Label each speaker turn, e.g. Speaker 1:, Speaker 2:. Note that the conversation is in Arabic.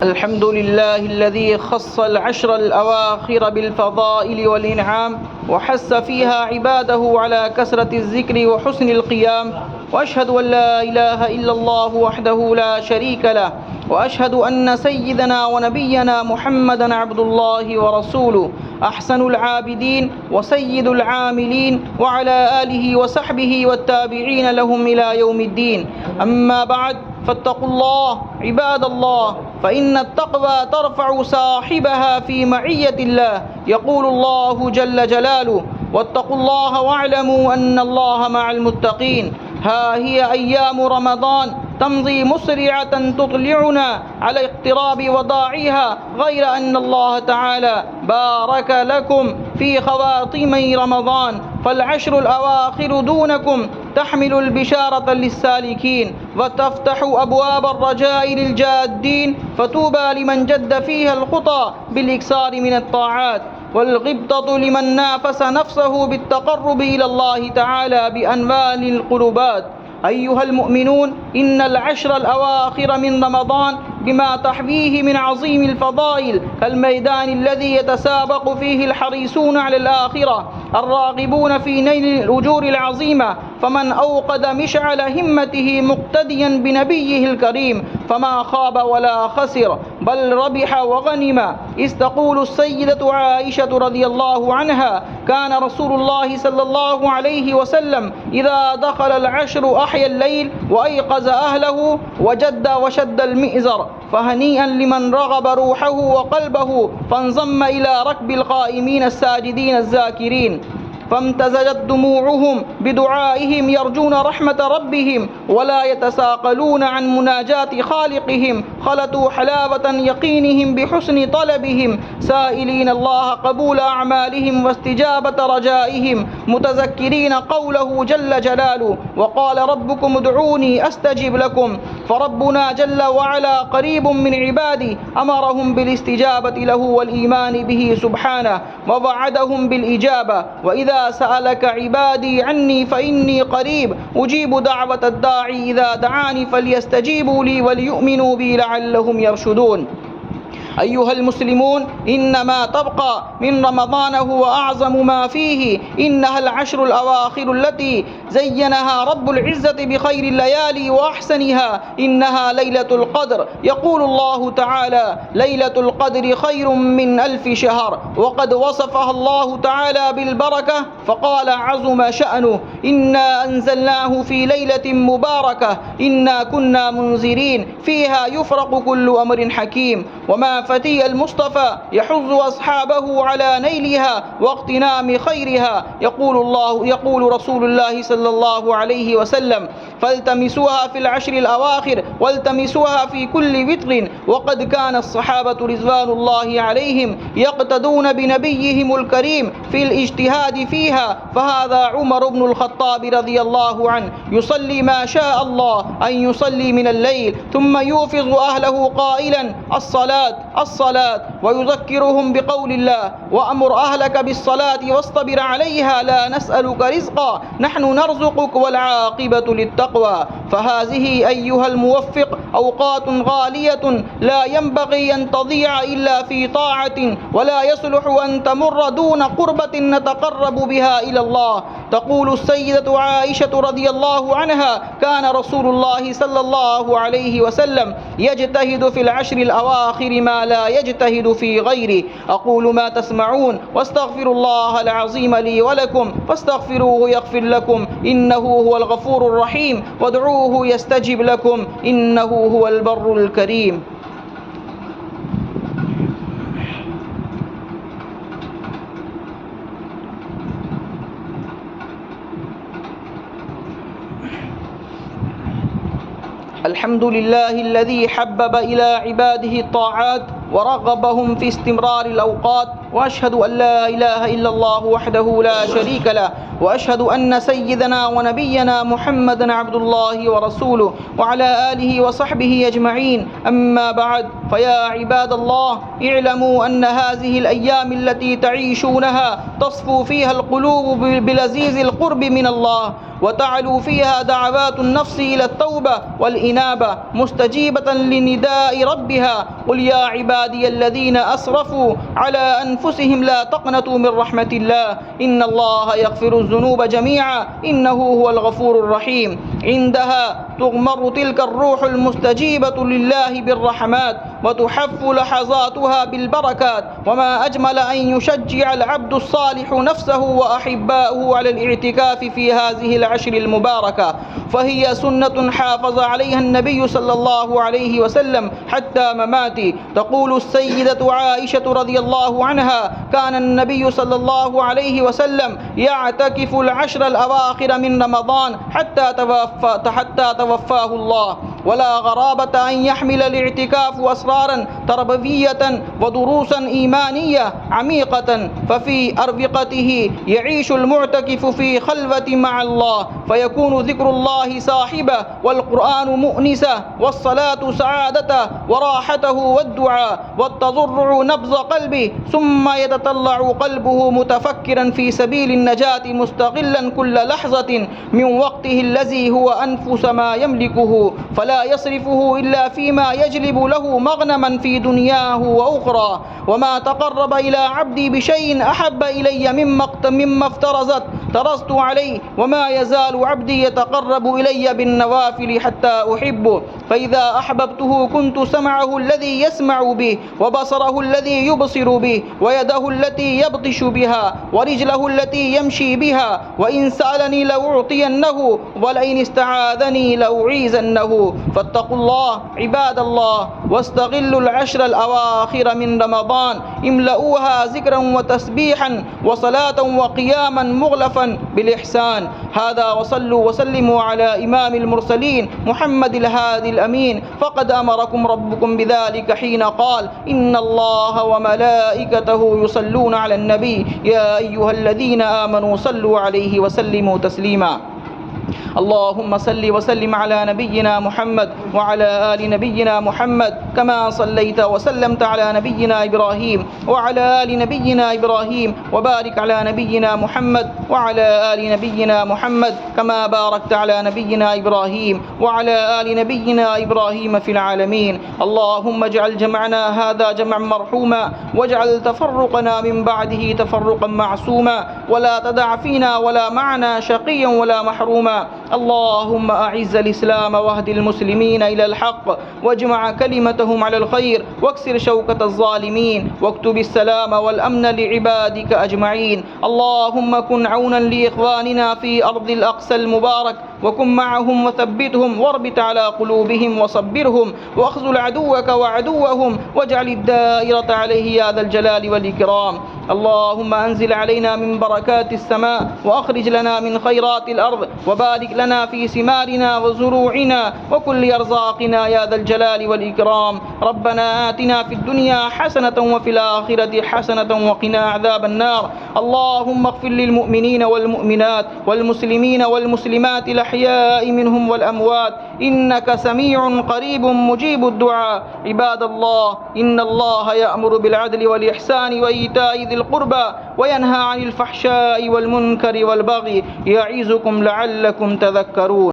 Speaker 1: الحمد لله الذي خص العشر الأواخر بالفضائل والإنعام وحث فيها عباده على كثرة الذكر وحسن القيام، وأشهد أن لا إله إلا الله وحده لا شريك له، وأشهد أن سيدنا ونبينا محمدا عبد الله ورسوله أحسن العابدين وسيد العاملين، وعلى آله وصحبه والتابعين لهم إلى يوم الدين. أما بعد، فاتقوا الله عباد الله، فإن التقوى ترفع صاحبها في معية الله. يقول الله جل جلاله: واتقوا الله واعلموا أن الله مع المتقين. ها هي أيام رمضان تمضي مسرعة تطلعنا على اقتراب وضاعها، غير أن الله تعالى بارك لكم في خواتيم رمضان، فالعشر الأواخر دونكم تحمل البشارة للسالكين وتفتح أبواب الرجاء للجادين، فتوبى لمن جد فيها الخطى بالإكثار من الطاعات، والغبطة لمن نافس نفسه بالتقرب إلى الله تعالى بأنواع القربات. أيها المؤمنون، إن العشر الأواخر من رمضان بما تحويه من عظيم الفضائل كالميدان الذي يتسابق فيه الحريصون على الآخرة الراغبون في نيل الأجور العظيمة، فمن أوقد مشعل همته مقتديا بنبيه الكريم فما خاب ولا خسر، بل ربح وغنم. إذ تقول السيدة عائشة رضي الله عنها: كان رسول الله صلى الله عليه وسلم إذا دخل العشر أحيا الليل وأيقظ أهله وجد وشد المئزر، فهنيئا لمن رغب روحه وقلبه فانضم إلى ركب القائمين الساجدين الذاكرين، فامتزجت دموعهم بدعائهم يرجون رحمة ربهم ولا يتساقلون عن مناجاة خالقهم، خلطوا حلاوة يقينهم بحسن طلبهم، سائلين الله قبول أعمالهم واستجابة رجائهم، متذكرين قوله جل جلاله: وقال ربكم ادعوني أستجب لكم. فربنا جل وعلا قريب من عباده، أمرهم بالاستجابة له والإيمان به سبحانه، ووعدهم بالإجابة: وإذا سألك عبادي عني فإني قريب أجيب دعوة الداعي إذا دعاني فليستجيبوا لي وليؤمنوا بي لعلهم يرشدون. أيها المسلمون، إنما تبقى من رمضان هو أعظم ما فيه، إنها العشر الأواخر التي زينها رب العزة بخير الليالي وأحسنها، إنها ليلة القدر. يقول الله تعالى: ليلة القدر خير من 1000 شهر، وقد وصفها الله تعالى بالبركة فقال عظم شأنه: إنا أنزلناه في ليلة مباركة إنا كنا منذرين فيها يفرق كل أمر حكيم. وما فتي المصطفى يحض أصحابه على نيلها واغتنام خيرها. يقول رسول الله صلى الله عليه وسلم: فالتمسوها في العشر الأواخر والتمسوها في كل وتر. وقد كان الصحابة رضوان الله عليهم يقتدون بنبيهم الكريم في الاجتهاد فيها، فهذا عمر بن الخطاب رضي الله عنه يصلي ما شاء الله أن يصلي من الليل، ثم يوفظ أهله قائلا: الصلاة الصلاة، ويذكرهم بقول الله: وأمر أهلك بالصلاة واصطبر عليها لا نسألك رزقا نحن نرزقك والعاقبة للتقوى. فهذه أيها الموفق أوقات غالية لا ينبغي أن تضيع إلا في طاعة، ولا يصلح أن تمر دون قربة نتقرب بها إلى الله. تقول السيدة عائشة رضي الله عنها: كان رسول الله صلى الله عليه وسلم يجتهد في العشر الأواخر ما لا يجتهد في غيره. أقول ما تسمعون واستغفر الله العظيم لي ولكم فاستغفروه يغفر لكم، إنه هو الغفور الرحيم، وادعوه يستجب لكم، إنه هو البر الكريم. الحمد لله الذي حبب إلى عباده الطاعات ورغبهم في استمرار الأوقات، وأشهد أن لا إله إلا الله وحده لا شريك له، وأشهد أن سيدنا ونبينا محمدا عبد الله ورسوله وعلى آله وصحبه أجمعين. أما بعد، فيا عباد الله اعلموا أن هذه الأيام التي تعيشونها تصفو فيها القلوب بلذيذ القرب من الله، وتعلو فيها دعوات النفس إلى التوبة والإنابة مستجيبة لنداء ربها. قل يا عبادي الذين أسرفوا على أنفسهم لا تقنطوا من رحمة الله إن الله يغفر الذنوب جميعا إنه هو الغفور الرحيم. عندها تغمر تلك الروح المستجيبة لله بالرحمات وتحف لحظاتها بالبركات. وما أجمل أن يشجع العبد الصالح نفسه وأحباؤه على الاعتكاف في هذه العشر المباركة، فهي سنة حافظ عليها النبي صلى الله عليه وسلم حتى مماته. تقول السيدة عائشة رضي الله عنها: كان النبي صلى الله عليه وسلم يعتكف العشر الأواخر من رمضان حتى توفاه الله. ولا غرابة أن يحمل الاعتكاف أسرارا تربوية ودروسا إيمانية عميقة، ففي أرفقته يعيش المعتكف في خلوة مع الله، فيكون ذكر الله صاحبه، والقرآن مؤنسه، والصلاة سعادته وراحته، والدعاء والتضرع نبض قلبه، ثم يتطلع قلبه متفكرا في سبيل النجاة مستغلا كل لحظة من وقته الذي هو أنفس ما يملكه، فلا يصرفه إلا فيما يجلب له مغنما في دنياه وأخرى. وما تقرب إلى عبدي بشيء أحب إلي مما افترضت عليه، وما يزال عبدي يتقرب إلي بالنوافل حتى أحبه. فإذا أحببته كنت سمعه الذي يسمع به، وبصره الذي يبصر به، ويده التي يبطش بها، ورجله التي يمشي بها. وإن سألني لأعطينه، ولئن استعاذني لأعيذنه. فاتقوا الله عباد الله، واستغلوا العشر الأواخر من رمضان، املؤوها ذكرا وتسبيحا وصلاة وقياما مغلفا بالإحسان. هذا وصلوا وسلموا على إمام المرسلين محمد الهادي الأمين، فقد أمركم ربكم بذلك حين قال: إن الله وملائكته يصلون على النبي يا أيها الذين آمنوا صلوا عليه وسلموا تسليما. اللهم صل وسلم على نبينا محمد وعلى آل نبينا محمد كما صليت وسلمت على نبينا إبراهيم وعلى آل نبينا إبراهيم، وبارك على نبينا محمد وعلى آل نبينا محمد كما باركت على نبينا إبراهيم وعلى آل نبينا إبراهيم في العالمين. اللهم اجعل جمعنا هذا جمعا مرحوما، واجعل تفرقنا من بعده تفرقا معصوما، ولا تدع فينا ولا معنا شقيا ولا محروما. اللهم أعز الإسلام واهد المسلمين إلى الحق، واجمع كلمتهم على الخير، واكسر شوكة الظالمين، واكتب السلام والأمن لعبادك أجمعين. اللهم كن عونا لإخواننا في أرض الأقصى المبارك، وكن معهم وثبتهم، واربط على قلوبهم وصبرهم، واخذل عدوك وعدوهم، واجعل الدائرة عليه يا ذا الجلال والإكرام. اللهم أنزل علينا من بركات السماء، وأخرج لنا من خيرات الأرض، وبارك لنا في ثمارنا وزروعنا وكل أرزاقنا يا ذا الجلال والإكرام. ربنا آتنا في الدنيا حسنة وفي الآخرة حسنة وقنا عذاب النار. اللهم اغفر للمؤمنين والمؤمنات والمسلمين والمسلمات الأحياء منهم والأموات، إنك سميع قريب مجيب الدعاء. عباد الله، إن الله يأمر بالعدل والإحسان وإيتاء ذي القربى، وينهى عن الفحشاء والمنكر والبغي، يعظكم لعلكم تذكرون.